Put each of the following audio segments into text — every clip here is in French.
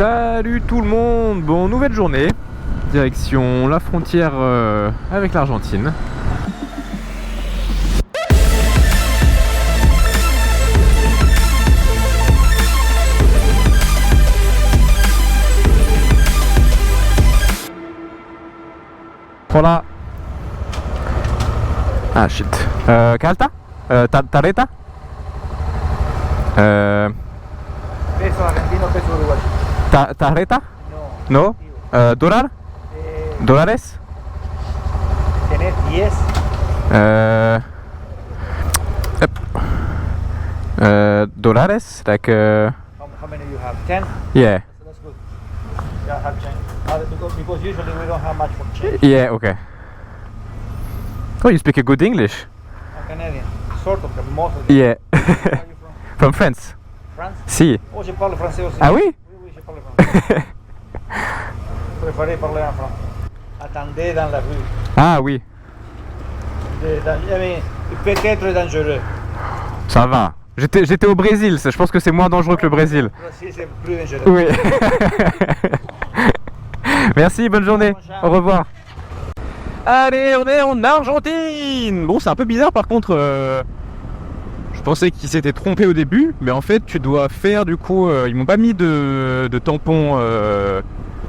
Salut tout le monde, bon nouvelle journée, direction la frontière avec l'Argentine. Hola. Ah shit. Calta? Tarjeta? Peso argentino, peso uruguayo. Tarjeta? No. No? ¿Dólar? ¿Dólares? Tenés 10. ¿Dólares? Like, How many you have? 10? yeah. So that's good. Yeah, I have change. Because usually we don't have much for change. Yeah, okay. Oh, you speak a good English. I'm Canadian. Sort of, but most of it. Yeah. Where are you from? From France. France? Si. Oh, je parle français aussi. Ah oui? Oui, je parle français. Je préférais parler en français. Attendez dans la rue. Ah oui, Peut-être dangereux. ça va. J'étais au Brésil, je pense que c'est moins dangereux que le Brésil. Si, c'est plus dangereux. Oui. Merci, bonne journée. Au revoir. Allez, on est en Argentine. Bon, c'est un peu bizarre par contre. Je pensais qu'ils s'étaient trompés au début, mais en fait, tu dois faire du coup. Ils m'ont pas mis de tampon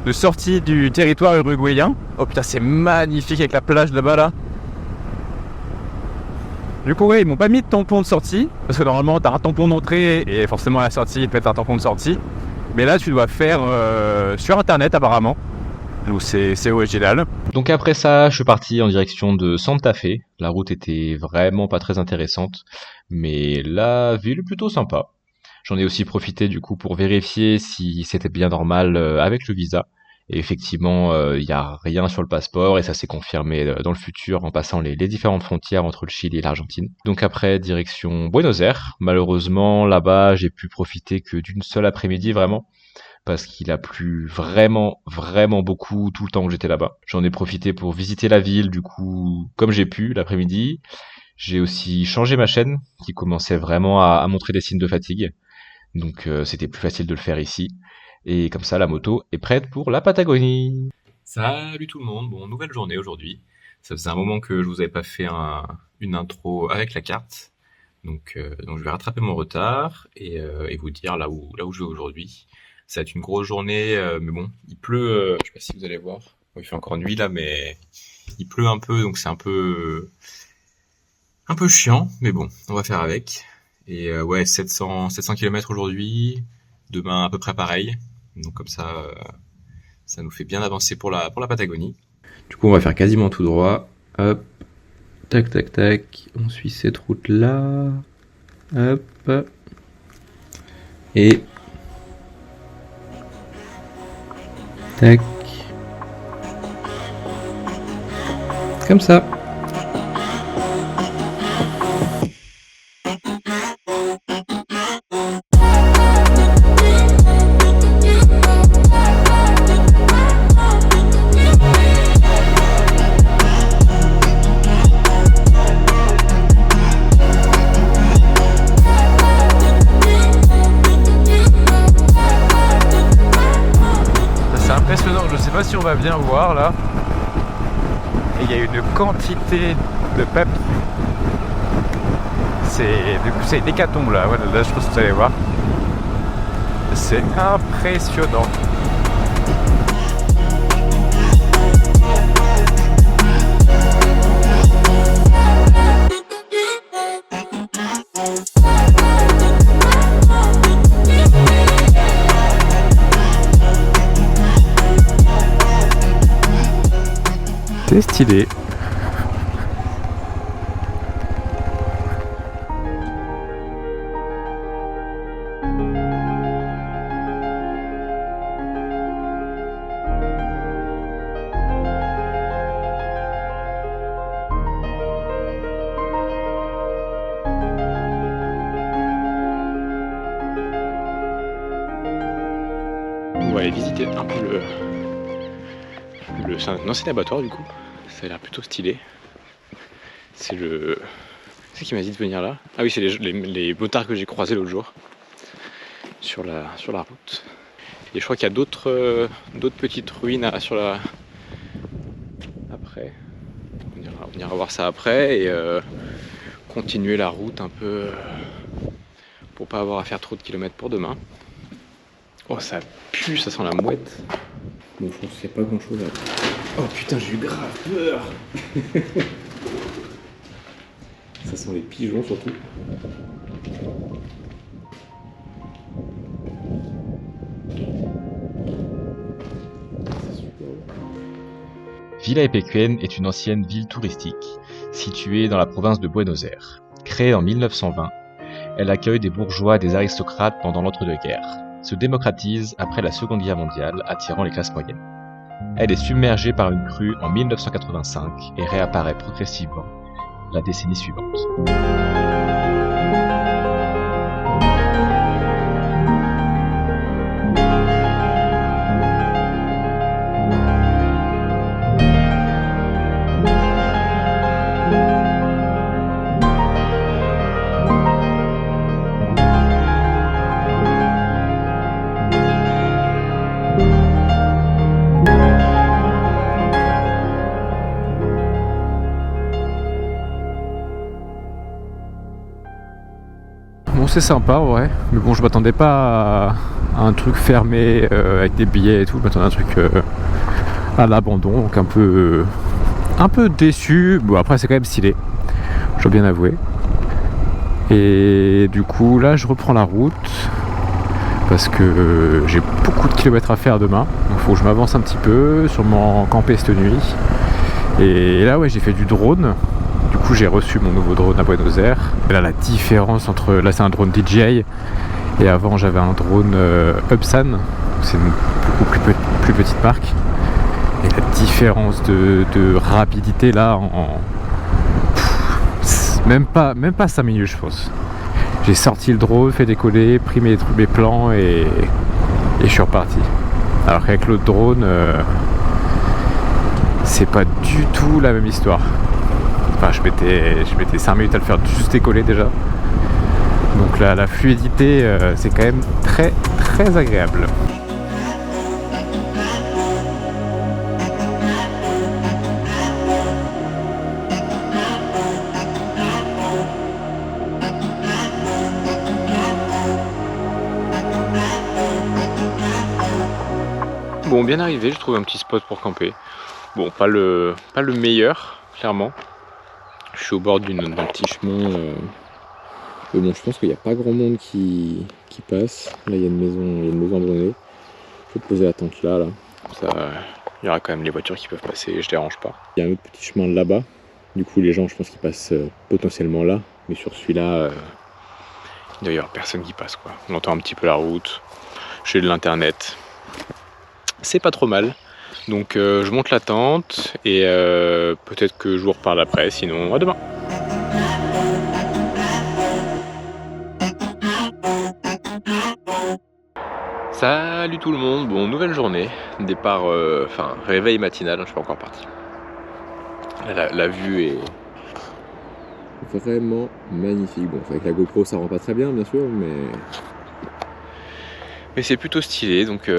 de sortie du territoire uruguayen. Oh putain, c'est magnifique avec la plage là-bas là. Du coup, ouais, ils m'ont pas mis de tampon de sortie parce que normalement, t'as un tampon d'entrée et forcément à la sortie, il peut être un tampon de sortie. Mais là, tu dois faire sur internet apparemment. Donc c'est original. Donc après ça, je suis parti en direction de Santa Fe. La route était vraiment pas très intéressante, mais la ville est plutôt sympa. J'en ai aussi profité du coup pour vérifier si c'était bien normal avec le visa. Et effectivement, il n'y a rien sur le passeport et ça s'est confirmé dans le futur en passant les différentes frontières entre le Chili et l'Argentine. Donc après, direction Buenos Aires. Malheureusement, là-bas, j'ai pu profiter que d'une seule après-midi vraiment. Parce qu'il a plu vraiment beaucoup tout le temps que j'étais là-bas. J'en ai profité pour visiter la ville, du coup, comme j'ai pu l'après-midi. J'ai aussi changé ma chaîne, qui commençait vraiment à montrer des signes de fatigue. Donc c'était plus facile de le faire ici. Et comme ça, la moto est prête pour la Patagonie. Salut tout le monde, bon, nouvelle journée aujourd'hui. Ça faisait un moment que je vous avais pas fait une intro avec la carte. Donc je vais rattraper mon retard et vous dire là où je vais aujourd'hui. Ça va être une grosse journée, mais bon, il pleut, je sais pas si vous allez voir. Il fait encore nuit là, mais il pleut un peu, donc c'est un peu chiant, mais bon, on va faire avec. Et ouais, 700 km aujourd'hui, demain à peu près pareil. Donc comme ça nous fait bien avancer pour la Patagonie. Du coup, on va faire quasiment tout droit. Hop, tac, tac, tac. On suit cette route là. Hop. Et tac. Comme ça. C'est impressionnant, je sais pas si on va bien voir là. Et il y a une quantité de papier. C'est une hécatombe là, voilà, là je pense que vous allez voir. C'est impressionnant. C'est stylé. On va aller visiter un peu c'est un ancien abattoir du coup. Ça a l'air plutôt stylé. C'est qui m'a dit de venir là. Ah oui, c'est les motards que j'ai croisés l'autre jour sur la route. Et je crois qu'il y a d'autres petites ruines sur la... Après. On ira voir ça après et continuer la route un peu pour pas avoir à faire trop de kilomètres pour demain. Oh, ça pue, ça sent la mouette. Bon, je pense qu'il n'y a pas grand chose à... Oh putain, j'ai eu grave peur. Ça sent les pigeons surtout. Villa Epecuén est une ancienne ville touristique située dans la province de Buenos Aires. Créée en 1920, elle accueille des bourgeois et des aristocrates pendant l'entre-deux-guerres, se démocratise après la Seconde Guerre mondiale, attirant les classes moyennes. Elle est submergée par une crue en 1985 et réapparaît progressivement la décennie suivante. Bon, c'est sympa, ouais, mais bon, je m'attendais pas à un truc fermé avec des billets et tout. Je m'attendais à un truc à l'abandon, donc un peu déçu. Bon, après, c'est quand même stylé, je dois bien avouer. Et du coup, là, je reprends la route parce que j'ai beaucoup de kilomètres à faire demain. Donc, il faut que je m'avance un petit peu, sûrement camper cette nuit. Et là, ouais, j'ai fait du drone. Du coup, j'ai reçu mon nouveau drone à Buenos Aires. Et là, la différence entre... Là, c'est un drone DJI. Et avant, j'avais un drone Upsan. C'est une beaucoup plus petite marque. Et la différence de rapidité, là, même pas 5 minutes, je pense. J'ai sorti le drone, fait décoller, pris mes plans et je suis reparti. Alors qu'avec l'autre drone, c'est pas du tout la même histoire. Enfin, je mettais 5 minutes à le faire juste décoller déjà. Donc là, la fluidité, c'est quand même très très agréable. Bon, bien arrivé, je trouve un petit spot pour camper. Bon, pas le meilleur, clairement. Je suis au bord d'un petit chemin. Bon, je pense qu'il n'y a pas grand monde qui passe. Là, il y a une maison abandonnée. Je vais poser la tente là. Ça, il y aura quand même les voitures qui peuvent passer, je dérange pas. Il y a un autre petit chemin là-bas. Du coup, les gens, je pense qu'ils passent potentiellement là. Mais sur celui-là, il doit y avoir personne qui passe, quoi. On entend un petit peu la route. J'ai de l'internet. C'est pas trop mal. Donc je monte la tente et peut-être que je vous reparle après, sinon à demain. Salut tout le monde, bon, nouvelle journée, départ, réveil matinal, je suis pas encore parti. La vue est vraiment magnifique. Bon, avec la GoPro ça rend pas très bien sûr, mais c'est plutôt stylé. Donc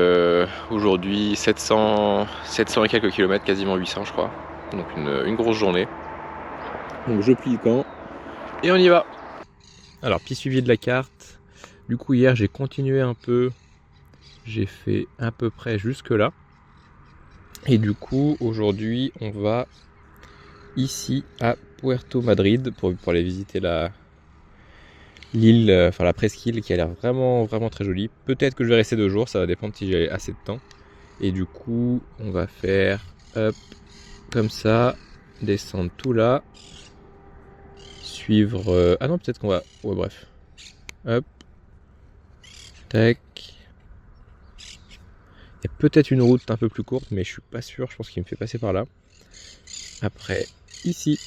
aujourd'hui 700 et quelques kilomètres, quasiment 800 je crois. Donc une grosse journée. Donc je plie le camp et on y va. Alors petit suivi de la carte. Du coup hier j'ai continué un peu. J'ai fait à peu près jusque là. Et du coup aujourd'hui on va ici à Puerto Madrid pour aller visiter l'île, la presqu'île qui a l'air vraiment très jolie. Peut-être que je vais rester 2 jours, ça va dépendre si j'ai assez de temps. Et du coup on va faire hop comme ça, descendre tout là, suivre ah non peut-être qu'on va, ouais bref, hop, tac. Il y a peut-être une route un peu plus courte mais je suis pas sûr, je pense qu'il me fait passer par là. Après ici,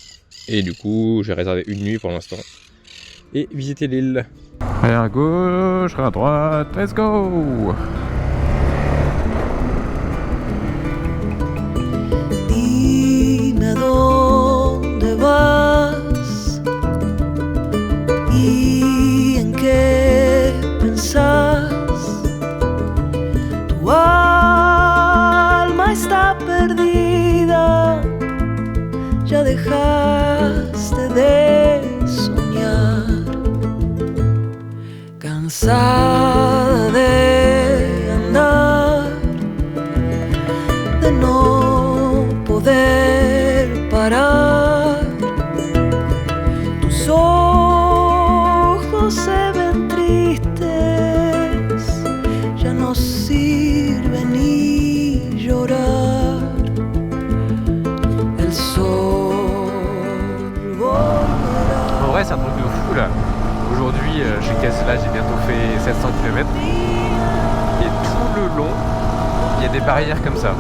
et du coup j'ai réservé une nuit pour l'instant et visiter l'île. Allez à gauche, à droite, let's go! Dime dónde vas y en qué pensás. Tu perdida, ya dejaste de soñar, cansada de andar, de no poder parar. Tus ojos se ven tristes, ya no sirve ni llorar. El sol volverá. En vrai, c'est un truc de fou là. Aujourd'hui, j'ai bientôt fait 700 km. Et tout le long, il y a des barrières comme ça.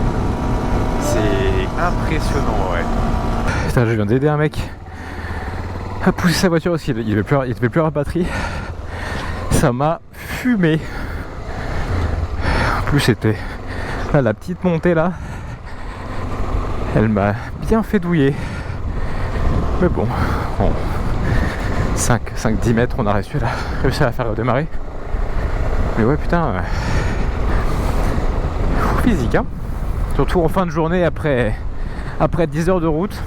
C'est impressionnant, ouais. Putain, je viens d'aider un mec à pousser sa voiture aussi. Il devait plus avoir de batterie. Ça m'a fumé. En plus, c'était là, la petite montée là. Elle m'a bien fait douiller. Mais bon, 5-10 mètres, on a réussi à la faire redémarrer. Mais ouais, putain, physique, hein. Surtout en fin de journée après 10 heures de route.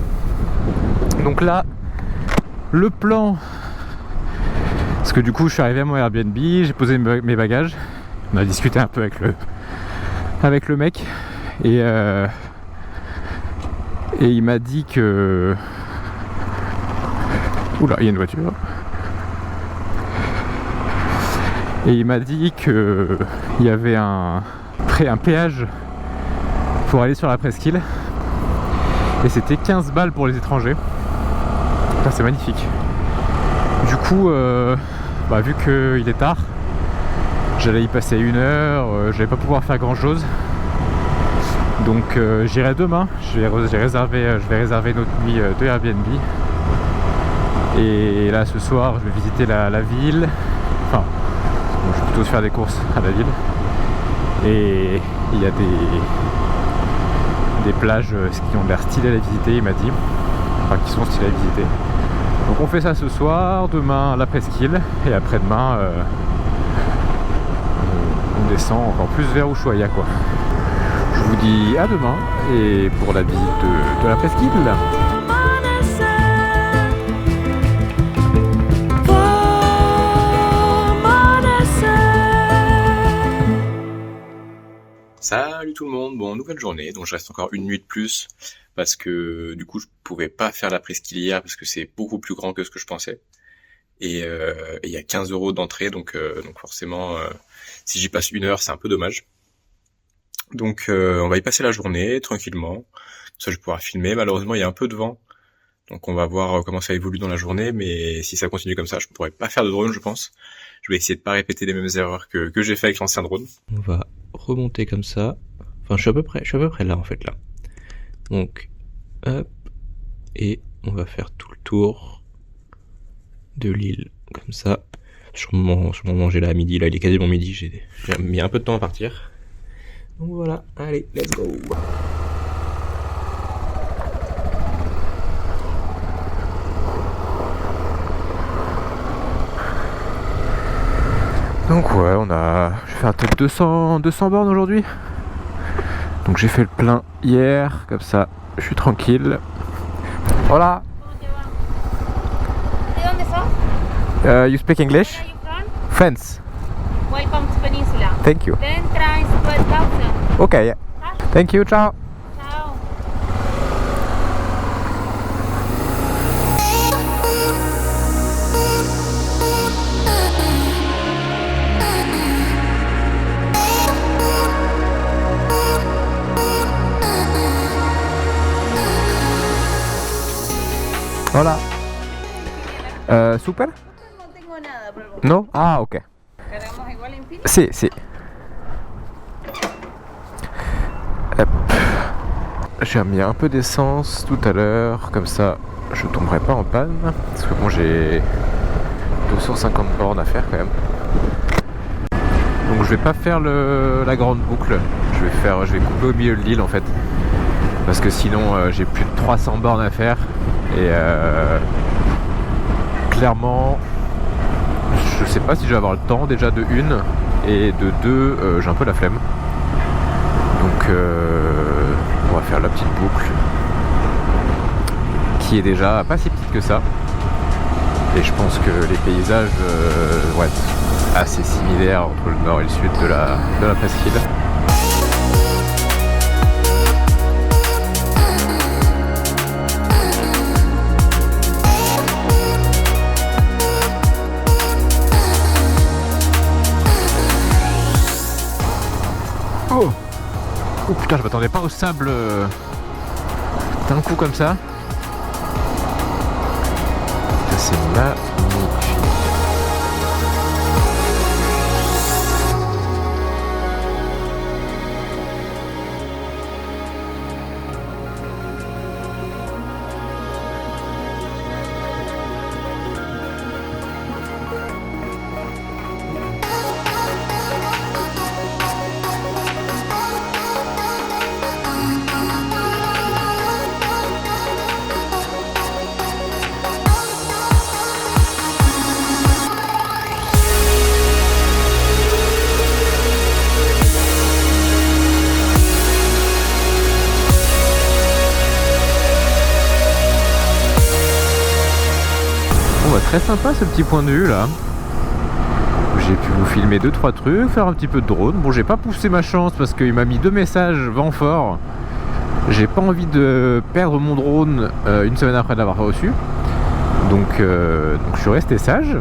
Donc là, le plan, parce que du coup je suis arrivé à mon Airbnb, j'ai posé mes bagages, on a discuté un peu avec le mec et il m'a dit que... Oula, il y a une voiture. Et il m'a dit que il y avait un péage pour aller sur la presqu'île et c'était 15 balles pour les étrangers. Putain, c'est magnifique. Du coup, vu qu'il est tard, j'allais y passer 1 heure, j'allais pas pouvoir faire grand chose. Donc j'irai demain, je vais réserver une autre nuit de Airbnb. Et là ce soir je vais visiter la ville. Enfin, je vais plutôt faire des courses à la ville. Et il y a des plages qui ont l'air stylées à visiter, il m'a dit. Enfin, qui sont stylées à visiter. Donc on fait ça ce soir, demain la presqu'île, et après-demain on descend encore plus vers Ushuaia, quoi. Je vous dis à demain, et pour la visite de la presqu'île. Salut tout le monde, bon, nouvelle journée, donc je reste encore une nuit de plus parce que du coup je pouvais pas faire la presqu'île hier parce que c'est beaucoup plus grand que ce que je pensais et il y a 15 € d'entrée, donc forcément si j'y passe 1 heure c'est un peu dommage. Donc on va y passer la journée tranquillement, ça je vais pouvoir filmer. Malheureusement il y a un peu de vent, donc on va voir comment ça évolue dans la journée, mais si ça continue comme ça je pourrais pas faire de drone, je pense. Je vais essayer de pas répéter les mêmes erreurs que j'ai fait avec l'ancien drone. On va remonter comme ça. Enfin, je suis à peu près là en fait là. Donc, hop, et on va faire tout le tour de l'île comme ça. Sûrement manger là à midi. Là, il est quasiment midi. J'ai mis un peu de temps à partir. Donc voilà, allez, let's go. Donc ouais, je vais faire peut-être 200 bornes aujourd'hui. Donc j'ai fait le plein hier, comme ça je suis tranquille. Voilà. You speak English? Where are you from? France. Welcome to Peninsula. Thank you. The entrance 12,000. Okay, yeah. Thank you, ciao. Ciao. Hola. ¿Super? No tengo nada, pero No? Ah, ok. cargamos igual en fila. Si, si. Hop. J'ai mis un peu d'essence tout à l'heure, comme ça je tomberai pas en panne. Parce que bon, j'ai 250 bornes à faire quand même. Donc je vais pas faire la grande boucle. Je vais couper au milieu de l'île en fait. Parce que sinon j'ai plus de 300 bornes à faire. Et clairement, je sais pas si je vais avoir le temps déjà de 1 et de 2, j'ai un peu la flemme. Donc on va faire faire la petite boucle qui est déjà pas si petite que ça. Et je pense que les paysages vont être assez similaires entre le nord et le sud de la presqu'île. Oh, oh putain, je m'attendais pas au sable d'un coup comme ça. Ça c'est magnifique. Très sympa ce petit point de vue là. J'ai pu vous filmer 2-3 trucs, faire un petit peu de drone. Bon, j'ai pas poussé ma chance parce qu'il m'a mis 2 messages vent fort. J'ai pas envie de perdre mon drone une semaine après l'avoir reçu. Donc je suis resté sage.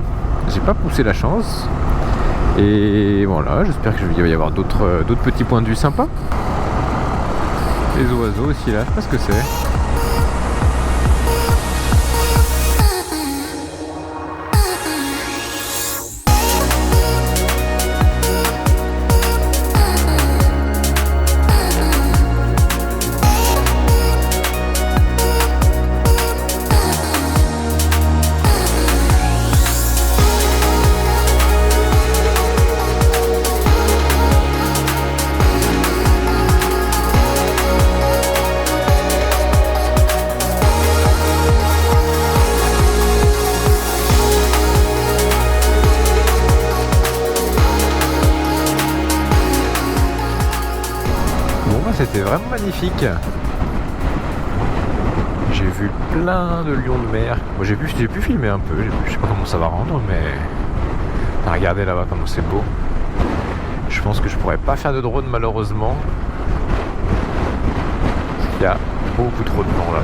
J'ai pas poussé la chance. Et voilà, j'espère qu'il va y avoir d'autres petits points de vue sympas. Les oiseaux aussi là, je sais pas ce que c'est. C'était vraiment magnifique. J'ai vu plein de lions de mer. Moi j'ai pu filmer un peu, je sais pas comment ça va rendre, mais regardez là-bas comment c'est beau. Je pense que je pourrais pas faire de drone malheureusement. Il y a beaucoup trop de vent là.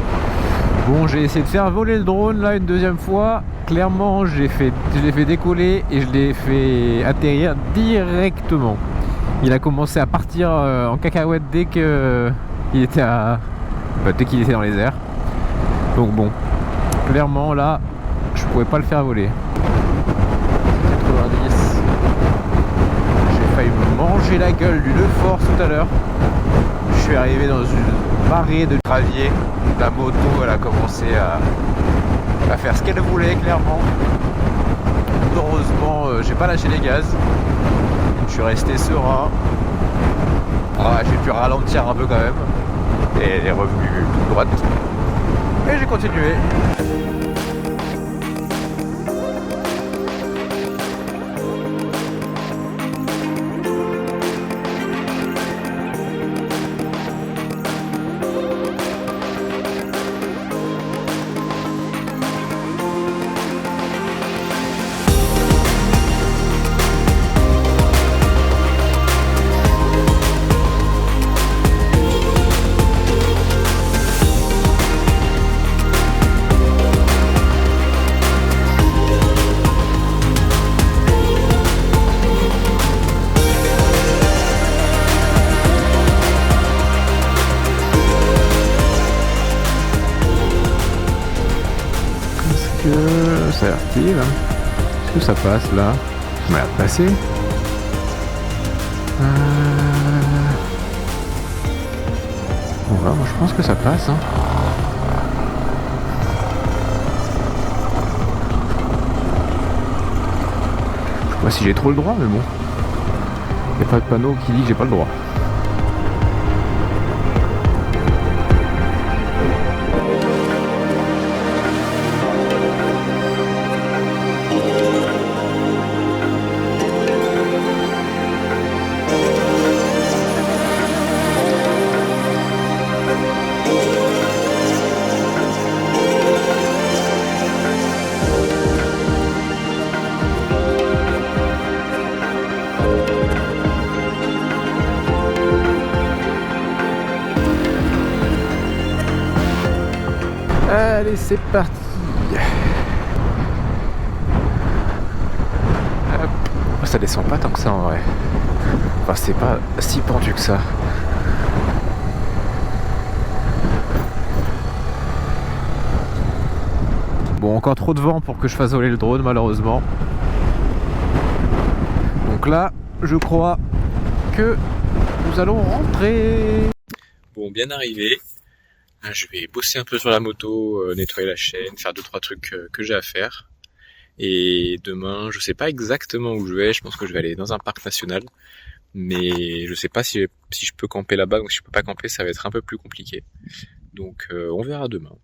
Bon, j'ai essayé de faire voler le drone là une deuxième fois. Clairement je l'ai fait décoller et je l'ai fait atterrir directement. Il a commencé à partir en cacahuète dès qu'il était dans les airs. Donc bon, clairement là, je pouvais pas le faire voler. 90. J'ai failli me manger la gueule d'une force tout à l'heure. Je suis arrivé dans une marée de gravier. La moto, elle a commencé à faire ce qu'elle voulait, clairement. Heureusement, j'ai pas lâché les gaz. Je suis resté serein. J'ai pu ralentir un peu quand même. Et elle est revenue toute droite. Et j'ai continué. Ça active. Est-ce que ça passe là? Ça m'a l'air de passer. Voilà, moi je pense que ça passe. Hein. Je sais pas si j'ai trop le droit, mais bon. Il n'y a pas de panneau qui dit que j'ai pas le droit. Allez, c'est parti. Hop. Ça descend pas tant que ça en vrai. Enfin, c'est pas si pentu que ça. Bon, encore trop de vent pour que je fasse voler le drone malheureusement. Donc là, je crois que nous allons rentrer. Bon, bien arrivé. Je vais bosser un peu sur la moto, nettoyer la chaîne, faire 2-3 trucs que j'ai à faire. Et demain, je sais pas exactement où je vais. Je pense que je vais aller dans un parc national. Mais je sais pas si je peux camper là-bas. Donc si je peux pas camper, ça va être un peu plus compliqué. Donc on verra demain.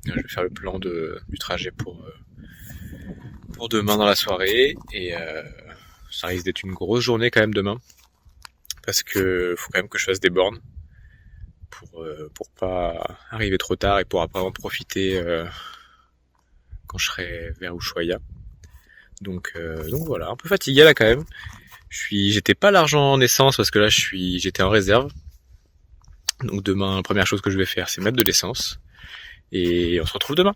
Je vais faire le plan du trajet pour demain dans la soirée. Et ça risque d'être une grosse journée quand même demain. Parce que faut quand même que je fasse des bornes. Pour pas arriver trop tard et pour après en profiter quand je serai vers Ushuaia. Donc voilà, un peu fatigué là quand même. J'étais pas l'argent en essence parce que là j'étais en réserve. Donc demain, la première chose que je vais faire, c'est mettre de l'essence. Et on se retrouve demain.